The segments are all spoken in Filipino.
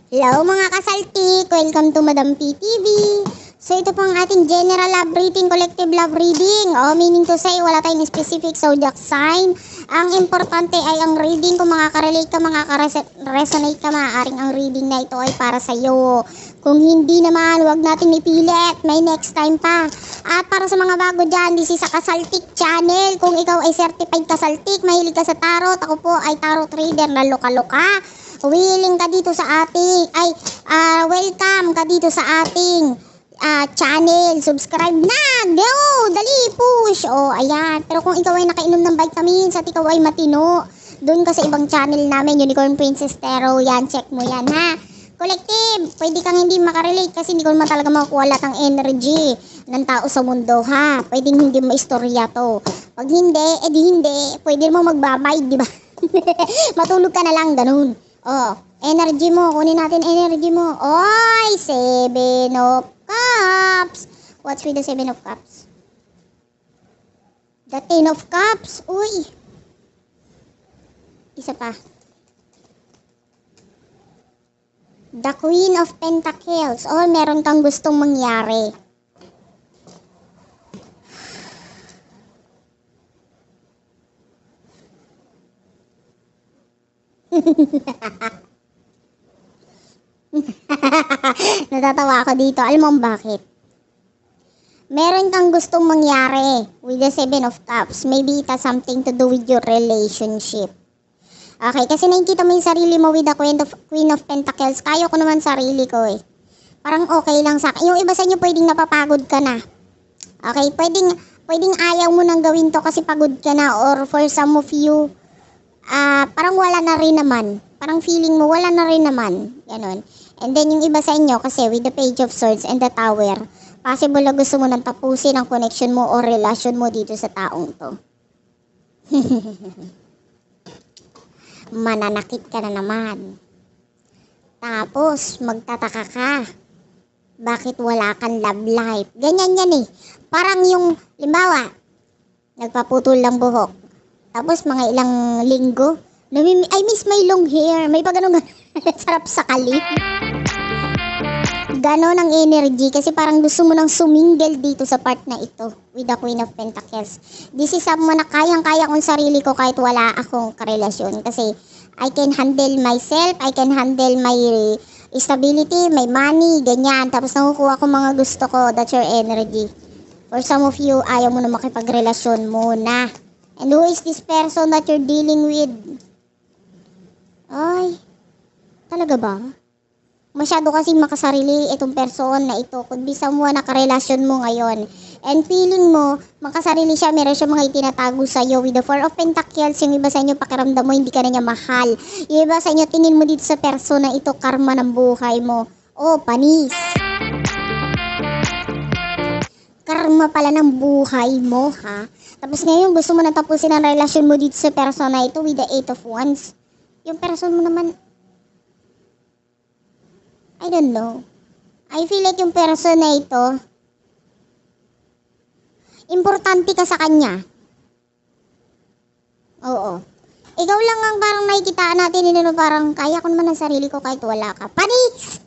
Hello mga kasaltik! Welcome to Madam PTV. So ito po ang ating general love reading, collective love reading. Meaning to say, wala tayong specific zodiac sign. Ang importante ay ang reading. Kung makaka-relate ka, makaka-resonate ka, maaaring ang reading na ito ay para sa iyo. Kung hindi naman, wag natin ipilit. May next time pa. At para sa mga bago dyan, this is a Kasaltik channel. Kung ikaw ay certified kasaltik, mahilig ka sa tarot, ako po ay tarot reader na loka-loka. Willing ka dito sa ating, welcome ka dito sa ating channel. Subscribe na! Go! Dali! Push! Ayan. Pero kung ikaw ay nakainom ng vitamins at ikaw ay matino, doon ka sa ibang channel namin, Unicorn Princess Tarot. Yan, check mo yan, ha? Collective, pwede kang hindi makarelate kasi hindi ko naman talaga makukuha lahat ng energy ng tao sa mundo, ha? Pwedeng hindi maistorya to. Pag hindi, edi hindi. Pwede mo magbabay, di ba? Matulog ka na lang, ganun. Energy mo. Kunin natin energy mo. Oy, 7 of Cups. What's with the 7 of Cups? The 10 of Cups. Uy. Isa pa. The Queen of Pentacles. Meron kang gustong mangyari. Natatawa ako dito. Alam mo bakit? Meron kang gustong mangyari with the 7 of Cups. Maybe it has something to do with your relationship. Okay, kasi nakikita mo yung sarili mo with the Queen of Pentacles. Kaya ko naman sarili ko eh. Parang okay lang sa akin. Yung iba sa inyo pwedeng napapagod ka na. Okay, pwedeng ayaw mo nang gawin to kasi pagod ka na, or for some of you, parang wala na rin naman. Parang feeling mo wala na rin naman. Ganon. And then yung iba sa inyo kasi with the Page of Swords and the Tower, possible na gusto mo nang tapusin ang connection mo o relasyon mo dito sa taong to. Mananakit ka na naman. Tapos magtataka ka. Bakit wala kang love life? Ganyan yan eh. Parang yung, limbawa, nagpaputol lang buhok. Tapos mga ilang linggo, I miss my long hair. May pa ganun. Sarap sakali. Ganon ang energy kasi parang gusto mo nang sumingle dito sa part na ito with the Queen of Pentacles. This is someone na kayang-kaya kong sarili ko kahit wala akong karelasyon. Kasi I can handle myself, I can handle my stability, my money, ganyan. Tapos nakukuha ko mga gusto ko. That's your energy. For some of you, ayaw mo na makipagrelasyon muna. And who is this person that you're dealing with? Ay, talaga ba? Masyado kasi makasarili itong person na ito. Could be someone na karelasyon mo ngayon. And feeling mo, makasarili siya, meron siya mga itinatago sa'yo. With the 4 of Pentacles, yung iba sa inyo, pakiramdam mo, hindi ka na niya mahal. Yung iba sa inyo, tingin mo dito sa person na ito, karma ng buhay mo. Panis. Karma pala ng buhay mo, ha? Tapos ngayon, gusto mo na tapusin ang relasyon mo dito sa person na ito with the 8 of Wands. Yung person mo naman, I don't know. I feel like yung person na ito, importante ka sa kanya. Oo. Ikaw lang ang parang nakikitaan natin, parang kaya ko naman ang sarili ko kahit wala ka. Panis!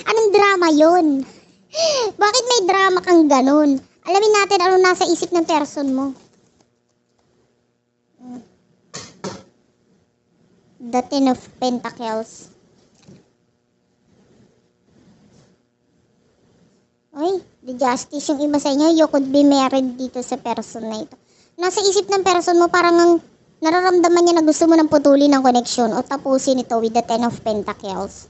Anong drama yun? Bakit may drama kang ganun? Alamin natin ano nasa isip ng person mo. The 10 of Pentacles. The Justice. Yung iba sa inyo, you could be married dito sa person na ito. Nasa isip ng person mo, parang ang nararamdaman niya na gusto mo nang putulin ang connection o tapusin ito with the 10 of Pentacles.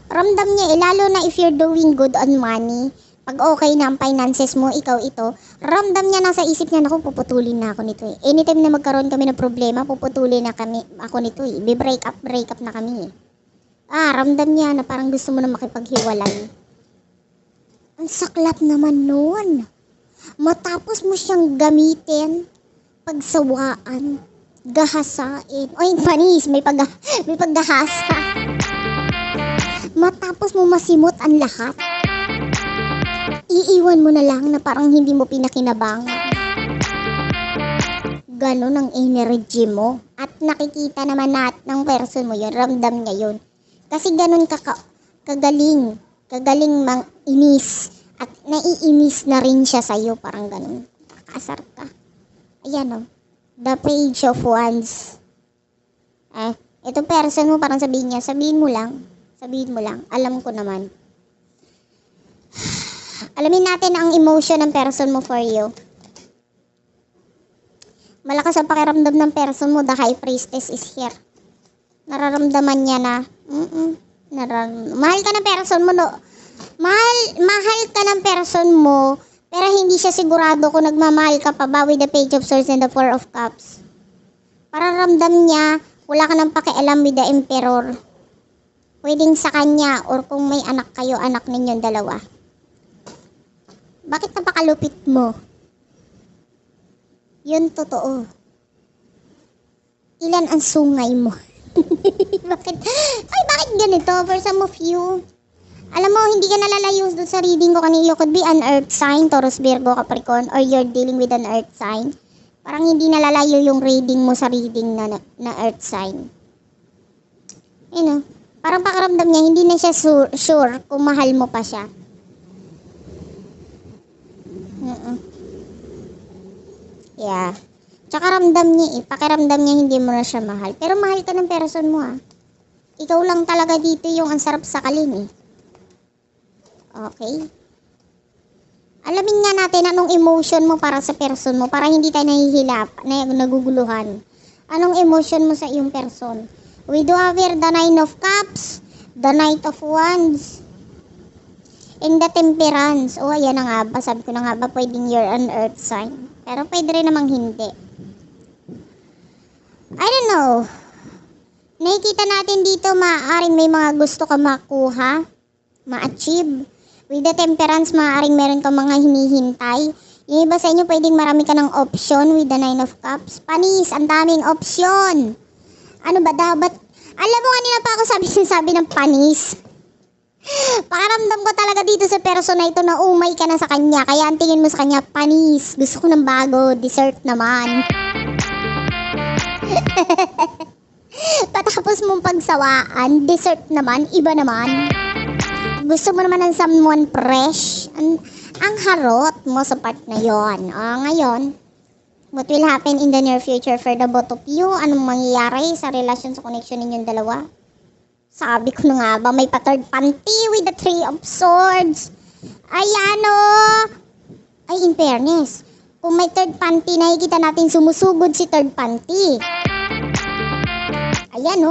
Ramdam niya lalo na if you're doing good on money, pag okay na ang finances mo, ikaw ito, ramdam niya nasa isip niya, naku, puputulin na ako nito eh. Anytime na magkaroon kami ng problema, puputulin na ako nito eh. Break up na kami eh. Ramdam niya na parang gusto mo na makipaghiwalay. Ang saklap naman nun. Matapos mo siyang gamitin, pagsawaan, gahasain. Panis, may paggahasa. Matapos mo masimot ang lahat, iiwan mo na lang na parang hindi mo pinakinabangan. Ganon ang energy mo. At nakikita naman ng person mo yun, ramdam niya yun. Kasi ganun kagaling mang inis. At naiinis na rin siya sa'yo, parang ganun. Asar ka. Ayan o. The Page of Wands. Itong person mo, parang sabihin niya, sabihin mo lang, alam ko naman. Alamin natin ang emotion ng person mo for you. Malakas ang pakiramdam ng person mo, the High Priestess is here. Nararamdaman niya na, mahal ka ng person mo, no? Mahal ka ng person mo, pero hindi siya sigurado kung nagmamahal ka pa ba with the Page of Swords and the Four of Cups. Pararamdam niya, wala ka ng pakialam with the Emperor. Pwedeng sa kanya, or kung may anak kayo, anak ninyong dalawa. Bakit napakalupit mo? Yun totoo. Ilan ang sungay mo? Bakit ganito? For some of you, alam mo, hindi ka nalalayo doon sa reading ko kanina. You could be an earth sign, Taurus, Virgo, Capricorn, or you're dealing with an earth sign. Parang hindi nalalayo yung reading mo sa reading na earth sign. Parang pakiramdam niya, hindi na siya sure kung mahal mo pa siya. Yeah. Tsaka pakiramdam niya hindi mo na siya mahal. Pero mahal ka ng person mo Ikaw lang talaga dito yung ang sarap sakalin Okay? Alamin nga natin anong emotion mo para sa person mo para hindi tayo naguguluhan. Anong emotion mo sa iyong person? We do have here the Nine of Cups, the Knight of Wands, and the Temperance. Ayan na nga ba? Sabi ko na nga ba pwedeng you're an earth sign. Pero pwede rin namang hindi. I don't know. Nakikita natin dito maaaring may mga gusto ka makuha, ma-achieve. With the Temperance, maaaring meron ka mga hinihintay. Yung iba sa inyo pwedeng marami ka ng option with the Nine of Cups. Panis, ang daming option. Ano ba dapat? Alam mo, kanina pa ako sabi ng panis. Pakaramdam ko talaga dito sa person na ito na umay ka na sa kanya. Kaya ang tingin mo sa kanya, panis. Gusto ko ng bago, dessert naman. Patapos mong pagsawaan, dessert naman, iba naman. Gusto mo naman ng someone fresh. Ang harot mo sa part na yon. Ngayon, what will happen in the near future for the both of you? Anong mangyayari sa relasyon sa connection ninyong dalawa? Sabi ko na nga ba, may pa-third panty with the Three of Swords. Ayan Ay, in fairness, kung may third panty, nakikita natin sumusugod si third panty. Ayan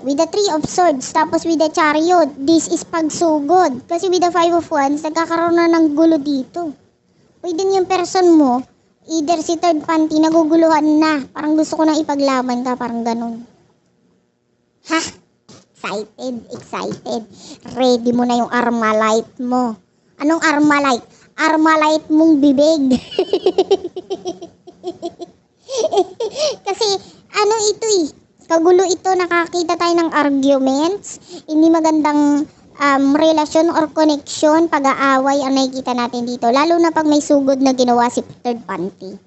with the Three of Swords, tapos with the Chariot, this is pagsugod. Kasi with the Five of Wands, nagkakaroon na ng gulo dito. Pwede yung person mo, either si third panty, naguguluhan na. Parang gusto ko nang ipaglaban ka, parang ganun. Excited. Ready mo na yung Armalite mo. Anong Armalite? Armalite mong bibig. Kasi, ito kagulo ito, nakakita tayo ng arguments, hindi magandang relasyon or connection, pag-aaway ang nakikita natin dito. Lalo na pag may sugod na ginawa si third panty.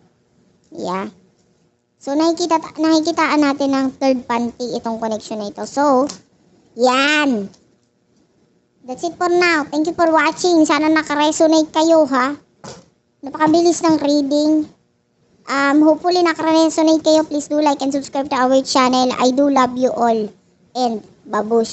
Yeah. So, nakikitaan natin ng third panty itong connection na ito. So, yan. That's it for now. Thank you for watching. Sana nakaresonate kayo Napakabilis ng reading. Hopefully nakaresonate kayo. Please do like and subscribe to our channel. I do love you all. And babush.